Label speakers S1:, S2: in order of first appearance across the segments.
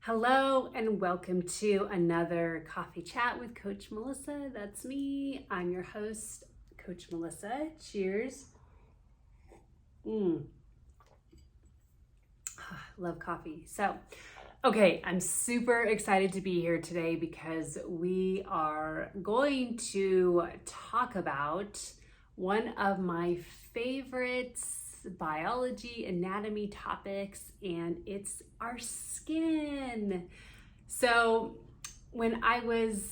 S1: Hello and welcome to another coffee chat with Coach Melissa. That's me. I'm your host, Coach Melissa. Cheers. Love coffee. Okay, I'm super excited to be here today because we are going to talk about one of my favorite biology anatomy topics, and it's our skin. So when I was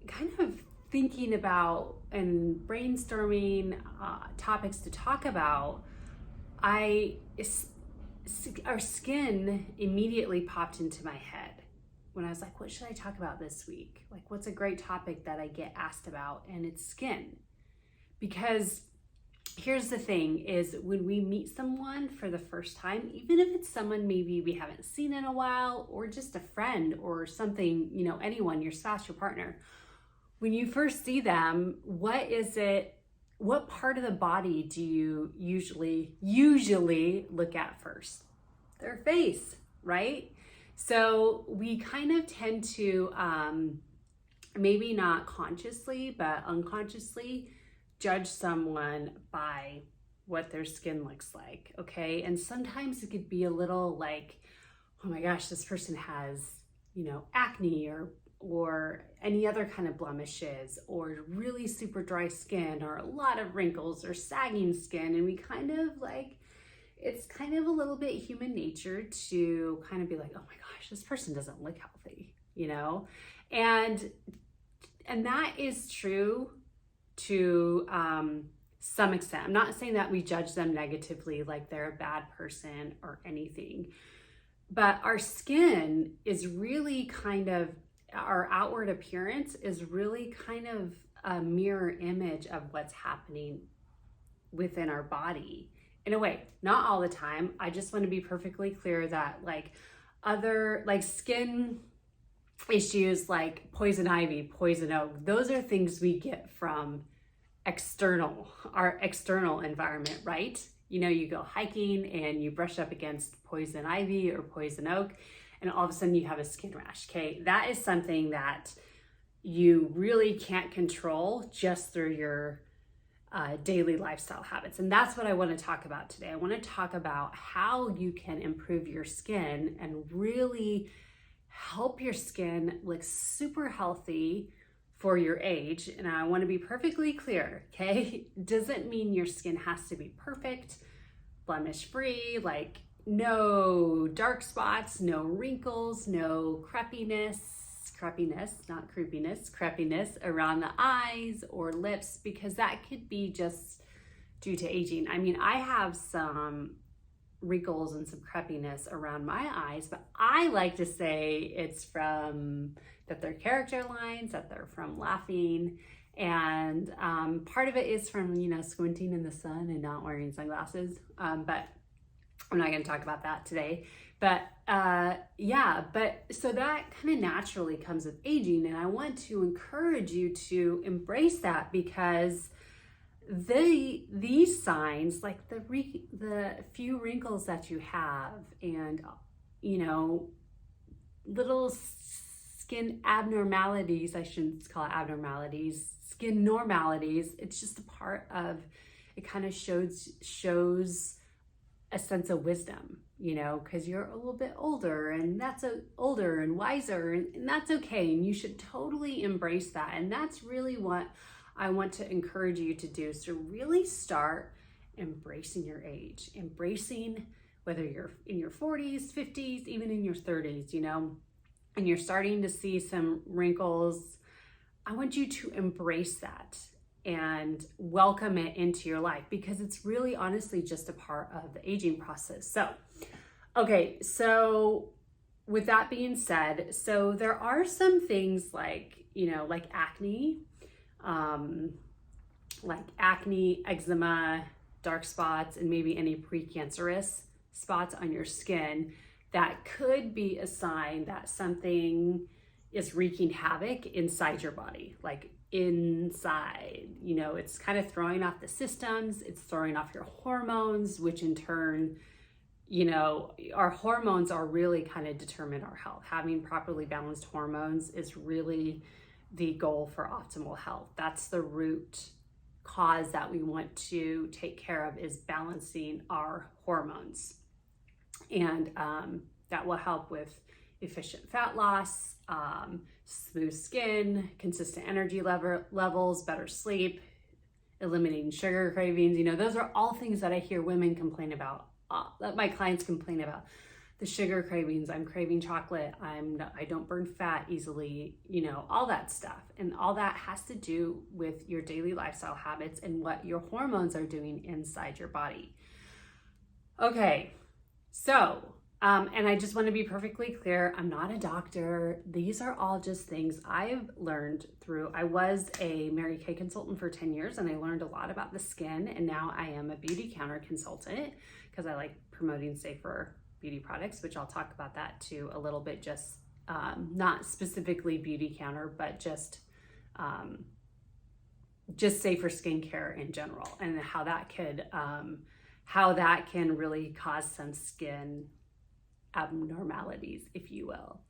S1: kind of thinking about and brainstorming topics to talk about, our skin immediately popped into my head when I was like, what should I talk about this week? Like, what's a great topic that I get asked about? And it's skin. Because here's the thing is when we meet someone for the first time, even if it's someone maybe we haven't seen in a while or just a friend or something, anyone, your spouse, your partner, when you first see them, what part of the body do you usually look at first? Their face, right? So we kind of tend to, maybe not consciously, but unconsciously judge someone by what their skin looks like, okay? And sometimes it could be a little like, oh my gosh, this person has, acne or any other kind of blemishes or really super dry skin or a lot of wrinkles or sagging skin. And we kind of like, it's kind of a little bit human nature to kind of be like, oh my gosh, this person doesn't look healthy, And that is true to some extent. I'm not saying that we judge them negatively, like they're a bad person or anything, but our skin is really our outward appearance is really kind of a mirror image of what's happening within our body. In a way, not all the time. I just want to be perfectly clear that other skin issues like poison ivy, poison oak, those are things we get from our external environment, right? You go hiking and you brush up against poison ivy or poison oak, and all of a sudden you have a skin rash, okay? That is something that you really can't control just through your daily lifestyle habits. And that's what I want to talk about today. I want to talk about how you can improve your skin and really help your skin look super healthy for your age. And I want to be perfectly clear, okay? Doesn't mean your skin has to be perfect, blemish free, like no dark spots, no wrinkles, no crepiness, not creepiness, crepiness around the eyes or lips, because that could be just due to aging. I mean, I have some wrinkles and some crepiness around my eyes, but I like to say it's that they're character lines, that they're from laughing, and part of it is from squinting in the sun and not wearing sunglasses, but I'm not going to talk about that today. But so that kind of naturally comes with aging, and I want to encourage you to embrace that, because these signs, like the few wrinkles that you have, and little skin abnormalities, I shouldn't call it abnormalities, skin normalities, it's just a part of it. Kind of shows a sense of wisdom, because you're a little bit older, and that's older and wiser, and that's okay, and you should totally embrace that. And that's really what I want to encourage you to do, is to really start embracing your age, embracing whether you're in your 40s, 50s, even in your 30s, and you're starting to see some wrinkles. I want you to embrace that and welcome it into your life, because it's really honestly just a part of the aging process. So with that being said, so there are some things like acne, eczema, dark spots, and maybe any precancerous spots on your skin that could be a sign that something is wreaking havoc inside your body, like inside, it's kind of throwing off the systems, it's throwing off your hormones, which in turn our hormones are really kind of determine our health. Having properly balanced hormones is really the goal for optimal health. That's the root cause that we want to take care of, is balancing our hormones. And that will help with efficient fat loss, smooth skin, consistent energy levels, better sleep, eliminating sugar cravings. Those are all things that I hear women complain about, that my clients complain about. The sugar cravings, I'm craving chocolate, I don't burn fat easily, all that stuff. And all that has to do with your daily lifestyle habits and what your hormones are doing inside your body. Okay, so, and I just want to be perfectly clear, I'm not a doctor. These are all just things I've learned through. I was a Mary Kay consultant for 10 years, and I learned a lot about the skin. And now I am a beauty counter consultant because I like promoting safer beauty products, which I'll talk about that too a little bit, just not specifically beauty counter, but just safer skincare in general, and how that can really cause some skin abnormalities, if you will.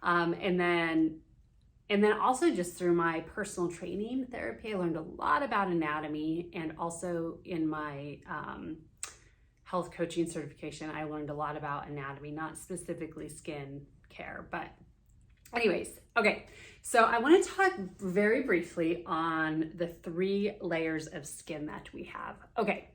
S1: And then also just through my personal training therapy, I learned a lot about anatomy, and also in my health coaching certification, I learned a lot about anatomy, not specifically skin care, but anyways, okay. So I want to talk very briefly on the 3 layers of skin that we have. Okay.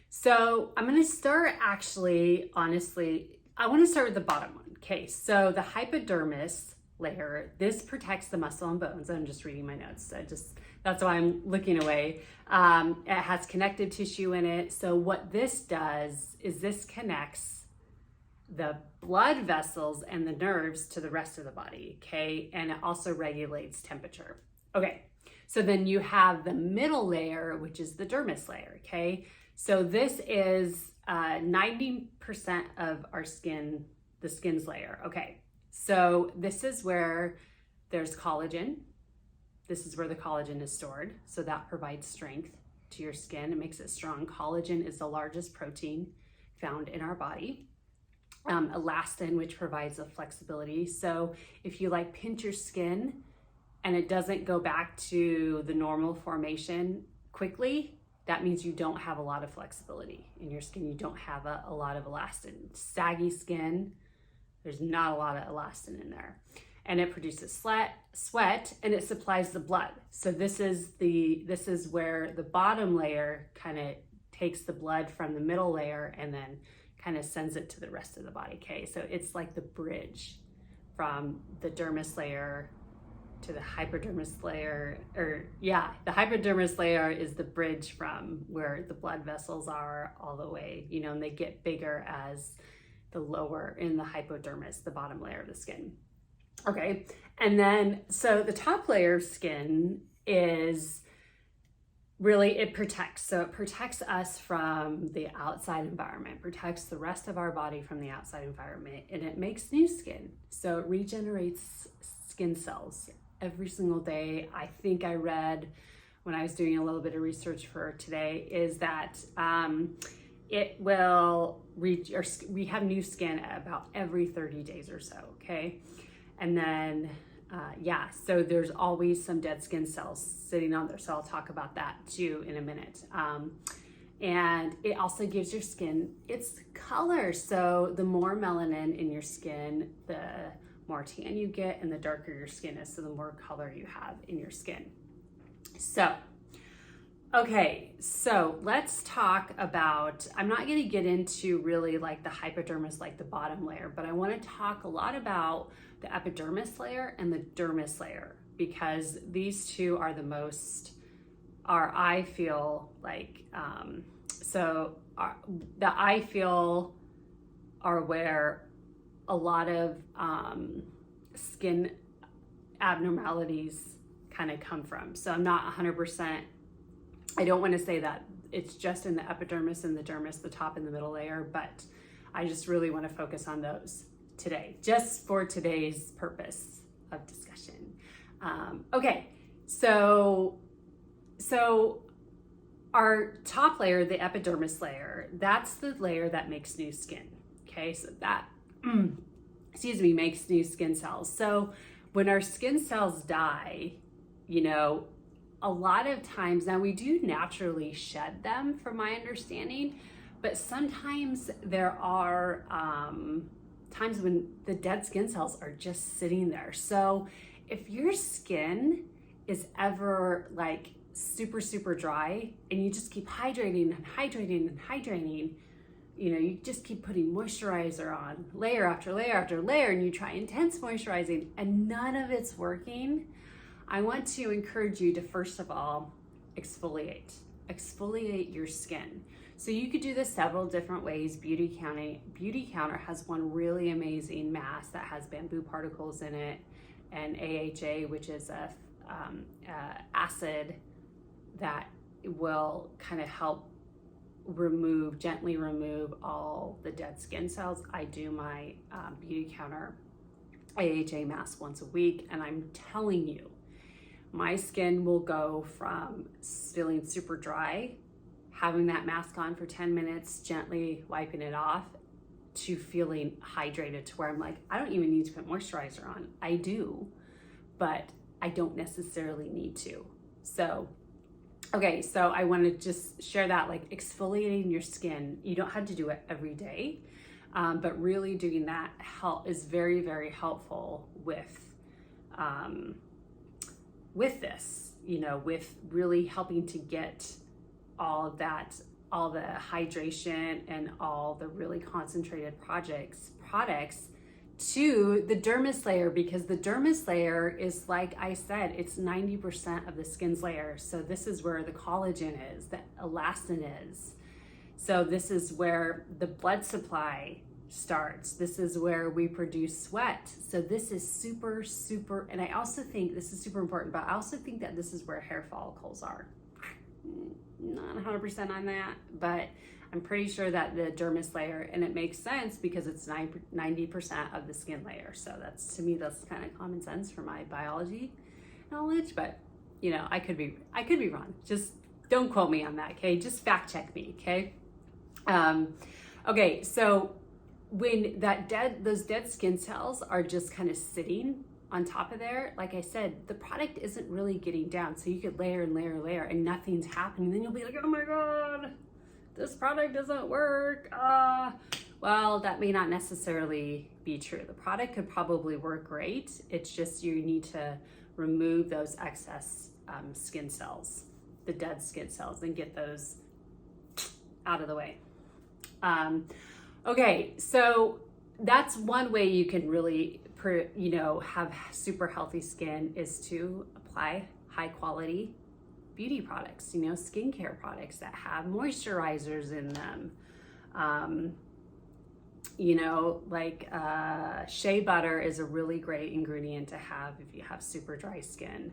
S1: So I'm going to start, actually, honestly, I want to start with the bottom one. Okay. So the hypodermis layer, this protects the muscle and bones. I'm just reading my notes. That's why I'm looking away. It has connective tissue in it. So what this does is this connects the blood vessels and the nerves to the rest of the body, okay? And it also regulates temperature. Okay, so then you have the middle layer, which is the dermis layer, okay? So this is 90% of our skin, the skin's layer, okay? So this is where there's collagen. This is where the collagen is stored. So that provides strength to your skin. It makes it strong. Collagen is the largest protein found in our body. Elastin, which provides the flexibility. So if you pinch your skin and it doesn't go back to the normal formation quickly, that means you don't have a lot of flexibility in your skin. You don't have a lot of elastin. Saggy skin, there's not a lot of elastin in there. And it produces sweat, and it supplies the blood. So this is where the bottom layer kind of takes the blood from the middle layer and then kind of sends it to the rest of the body. Okay, so it's like the bridge from the dermis layer to the hypodermis layer, the hypodermis layer is the bridge from where the blood vessels are all the way, and they get bigger as the lower in the hypodermis, the bottom layer of the skin. Okay, and then, so the top layer of skin is really, it protects. So it protects us from the outside environment, protects the rest of our body from the outside environment, and it makes new skin. So it regenerates skin cells every single day. I think I read, when I was doing a little bit of research for today, is that it will we have new skin about every 30 days or so, okay? And then, so there's always some dead skin cells sitting on there. So I'll talk about that too in a minute. And it also gives your skin its color. So the more melanin in your skin, the more tan you get, and the darker your skin is, so the more color you have in your skin. So, okay, so let's talk about, I'm not going to get into really the hypodermis, the bottom layer, but I want to talk a lot about the epidermis layer and the dermis layer, because these two are I feel are where a lot of skin abnormalities kind of come from. So I'm not 100%, I don't want to say that it's just in the epidermis and the dermis, the top and the middle layer, but I just really want to focus on those today, just for today's purpose of discussion. Okay, so our top layer, the epidermis layer, that's the layer that makes new skin. Okay, so that, excuse me, makes new skin cells. So when our skin cells die, you know, a lot of times, now we do naturally shed them from my understanding, but sometimes there are times when the dead skin cells are just sitting there. So if your skin is ever like super, super dry and you just keep hydrating and hydrating and hydrating, you know, you just keep putting moisturizer on layer after layer after layer, and you try intense moisturizing and none of it's working, I want to encourage you to, first of all, exfoliate your skin. So you could do this several different ways. Beauty Counter has one really amazing mask that has bamboo particles in it, and AHA, which is a acid that will kind of help gently remove all the dead skin cells. I do my Beauty Counter AHA mask once a week, and I'm telling you, my skin will go from feeling super dry, having that mask on for 10 minutes, gently wiping it off, to feeling hydrated, to where I'm like, I don't even need to put moisturizer on. I do, but I don't necessarily need to. So, okay, so I want to just share that, like exfoliating your skin. You don't have to do it every day, but really doing that is very, very helpful with this, you know, with really helping to get all the hydration and all the really concentrated products to the dermis layer, because the dermis layer is, like I said, it's 90% of the skin's layer. So this is where the collagen is, the elastin is. So this is where the blood supply starts. This is where we produce sweat. So this is super, super, and I also think this is super important, but I also think that this is where hair follicles are. Not 100% on that, but I'm pretty sure that the dermis layer, and it makes sense because it's 90% of the skin layer. So that's, to me, that's kind of common sense for my biology knowledge, but you know, I could be wrong. Just don't quote me on that, okay? Just fact check me, okay? Okay, so when those dead skin cells are just kind of sitting on top of there, like I said, the product isn't really getting down. So you could layer and layer and layer and nothing's happening. Then you'll be like, oh my God, this product doesn't work. Well, that may not necessarily be true. The product could probably work great. It's just you need to remove those excess skin cells, the dead skin cells, and get those out of the way. Okay, so that's one way you can really, have super healthy skin, is to apply high quality beauty products, skincare products that have moisturizers in them. Like shea butter is a really great ingredient to have if you have super dry skin.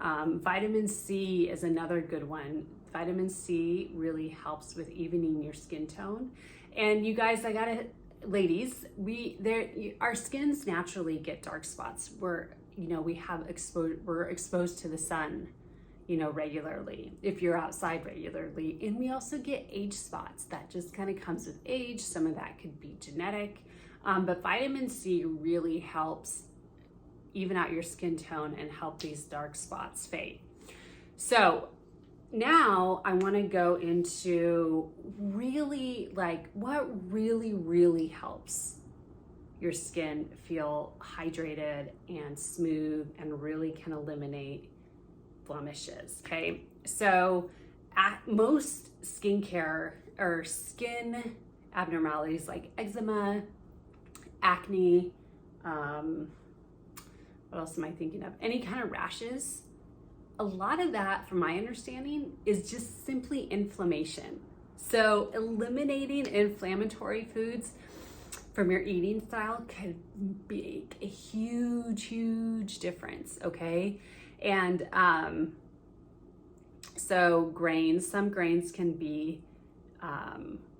S1: Vitamin C is another good one. Vitamin C really helps with evening your skin tone. And you guys, ladies, our skins naturally get dark spots. We're exposed to the sun, regularly, if you're outside regularly. And we also get age spots. That just kind of comes with age. Some of that could be genetic. But vitamin C really helps even out your skin tone and help these dark spots fade. So now I want to go into really what really helps your skin feel hydrated and smooth and really can eliminate blemishes. Okay, so most skincare or skin abnormalities like eczema, acne, what else am I thinking of? Any kind of rashes. A lot of that, from my understanding, is just simply inflammation. So eliminating inflammatory foods from your eating style could make a huge difference, okay? And so some grains can be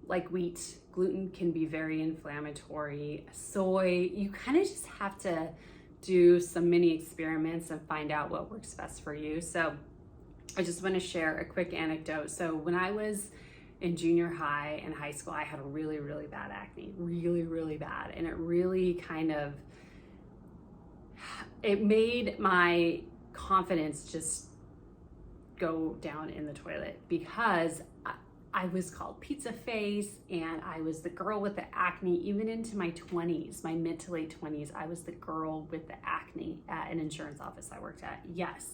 S1: like wheat. Gluten can be very inflammatory. Soy, you kind of just have to do some mini experiments and find out what works best for you. So I just want to share a quick anecdote. So when I was in junior high and high school, I had really, really bad acne, really, really bad. And it really it made my confidence just go down in the toilet, because I was called pizza face, and I was the girl with the acne. Even into my 20s, my mid to late 20s, I was the girl with the acne at an insurance office I worked at. Yes.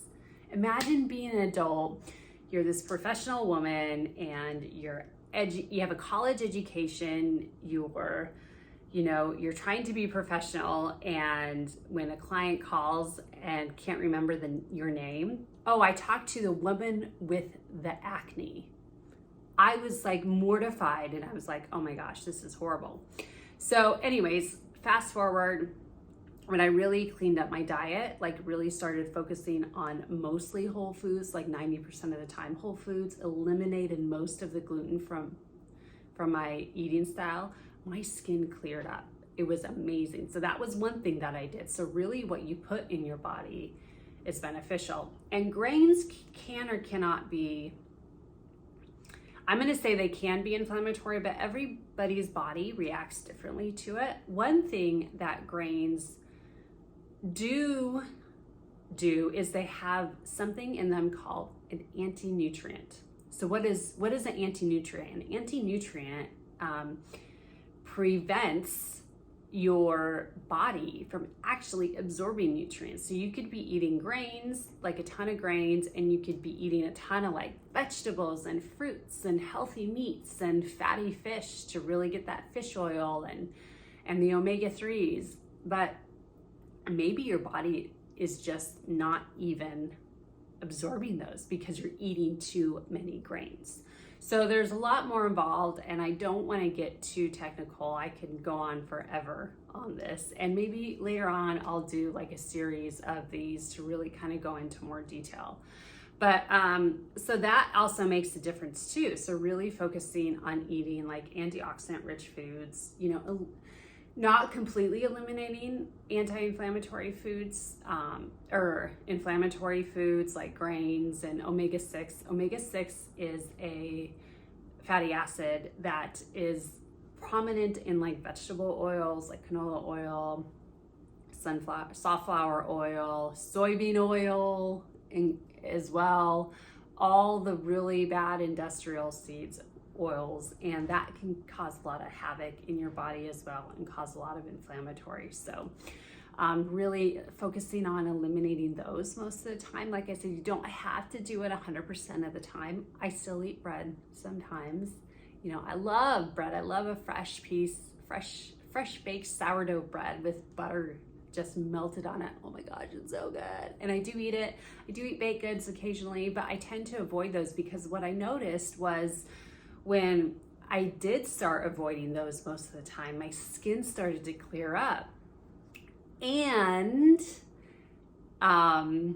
S1: Imagine being an adult. You're this professional woman, and you have a college education. You're trying to be professional, and when a client calls and can't remember your name, oh, I talked to the woman with the acne. I was like mortified, and I was like, oh my gosh, this is horrible. So anyways, fast forward, when I really cleaned up my diet, like really started focusing on mostly whole foods, like 90% of the time whole foods, eliminated most of the gluten from my eating style, my skin cleared up. It was amazing. So that was one thing that I did. So really what you put in your body is beneficial. And grains can or cannot be, I'm going to say they can be inflammatory, but everybody's body reacts differently to it. One thing that grains do is they have something in them called an anti-nutrient. So what is an anti-nutrient? An anti-nutrient prevents your body from actually absorbing nutrients. So you could be eating grains, like a ton of grains, and you could be eating a ton of like vegetables and fruits and healthy meats and fatty fish to really get that fish oil and the omega-3s. But maybe your body is just not even absorbing those because you're eating too many grains. So there's a lot more involved, and I don't want to get too technical. I can go on forever on this, and maybe later on I'll do like a series of these to really kind of go into more detail. But so that also makes a difference too. So really focusing on eating like antioxidant rich foods, not completely eliminating anti-inflammatory foods or inflammatory foods like grains and omega-6. Omega-6 is a fatty acid that is prominent in like vegetable oils like canola oil, safflower oil, soybean oil as well, all the really bad industrial seeds oils, and that can cause a lot of havoc in your body as well and cause a lot of inflammatory. So really focusing on eliminating those most of the time. Like I said, you don't have to do it 100% of the time. I still eat bread sometimes. I love bread. I love a fresh baked sourdough bread with butter just melted on it. Oh my gosh, it's so good. And I do eat it. I do eat baked goods occasionally, but I tend to avoid those because what I noticed was when I did start avoiding those most of the time, my skin started to clear up. And I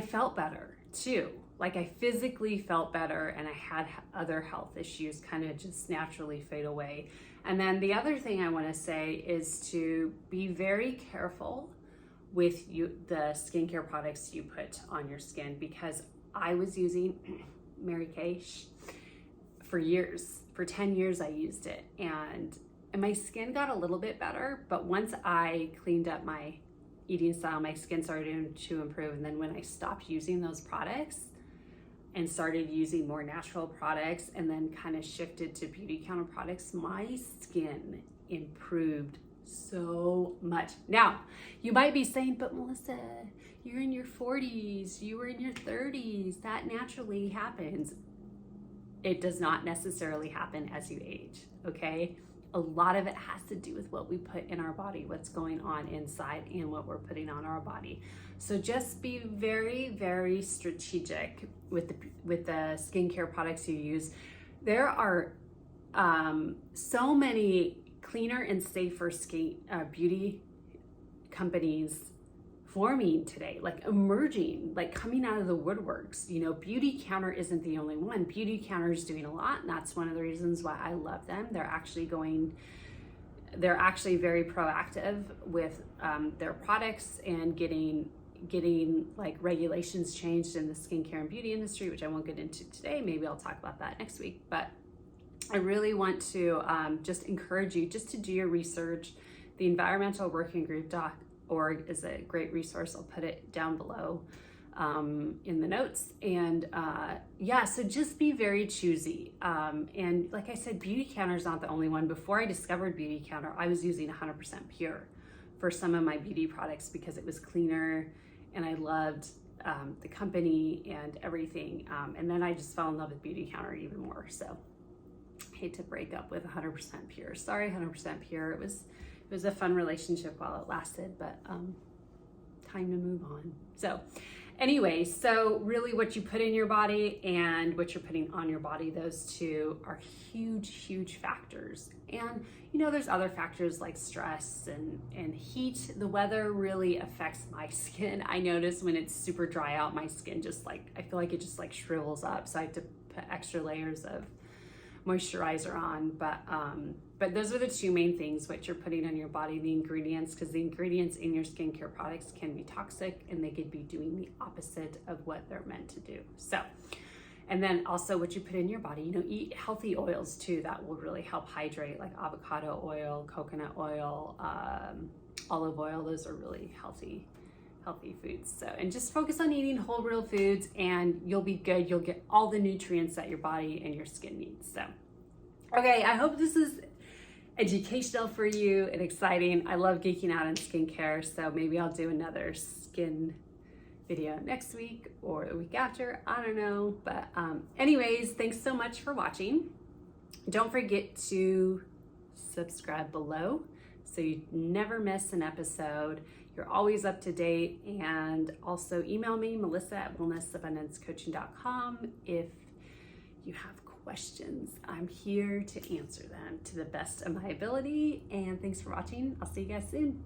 S1: felt better too. Like I physically felt better, and I had other health issues kind of just naturally fade away. And then the other thing I want to say is to be very careful with the skincare products you put on your skin, because I was using Mary Kay for years. For 10 years I used it, and my skin got a little bit better, but once I cleaned up my eating style, my skin started to improve. And then when I stopped using those products and started using more natural products, and then kind of shifted to beauty counter products, my skin improved so much. Now, you might be saying, but Melissa, you're in your 40s, you were in your 30s, that naturally happens. It does not necessarily happen as you age, okay? A lot of it has to do with what we put in our body, what's going on inside, and what we're putting on our body. So just be very, very strategic with the skincare products you use. There are so many cleaner and safer beauty companies forming today, like emerging, like coming out of the woodworks. Beauty Counter isn't the only one. Beauty Counter is doing a lot, and that's one of the reasons why I love them. They're actually very proactive with their products and getting getting like regulations changed in the skincare and beauty industry, which I won't get into today. Maybe I'll talk about that next week. But I really want to just encourage you just to do your research. The environmentalworkinggroup.org is a great resource. I'll put it down below in the notes. And yeah, so just be very choosy. And like I said, Beautycounter is not the only one. Before I discovered Beautycounter, I was using 100% pure for some of my beauty products because it was cleaner and I loved the company and everything. And then I just fell in love with Beautycounter even more. So I hate to break up with 100% pure. Sorry, 100% pure. It was a fun relationship while it lasted, but time to move on. So anyway, so really what you put in your body and what you're putting on your body, those two are huge factors. And you know, there's other factors like stress and heat. The weather really affects my skin. I notice when it's super dry out, my skin just like, I feel like it just like shrivels up. So I have to put extra layers of moisturizer on. But those are the two main things, what you're putting on your body, the ingredients, because the ingredients in your skincare products can be toxic and they could be doing the opposite of what they're meant to do. So, and then also what you put in your body, you know, eat healthy oils too. That will really help hydrate, like avocado oil, coconut oil, olive oil. Those are really healthy foods. So, and just focus on eating whole real foods and you'll be good. You'll get all the nutrients that your body and your skin needs. So, okay, I hope this is educational for you and exciting. I love geeking out on skincare. So maybe I'll do another skin video next week or the week after. I don't know. But anyways, thanks so much for watching. Don't forget to subscribe below so you never miss an episode. You're always up to date. And also email me, melissa@wellnessabundancecoaching.com, if you have questions. I'm here to answer them to the best of my ability. And thanks for watching. I'll see you guys soon.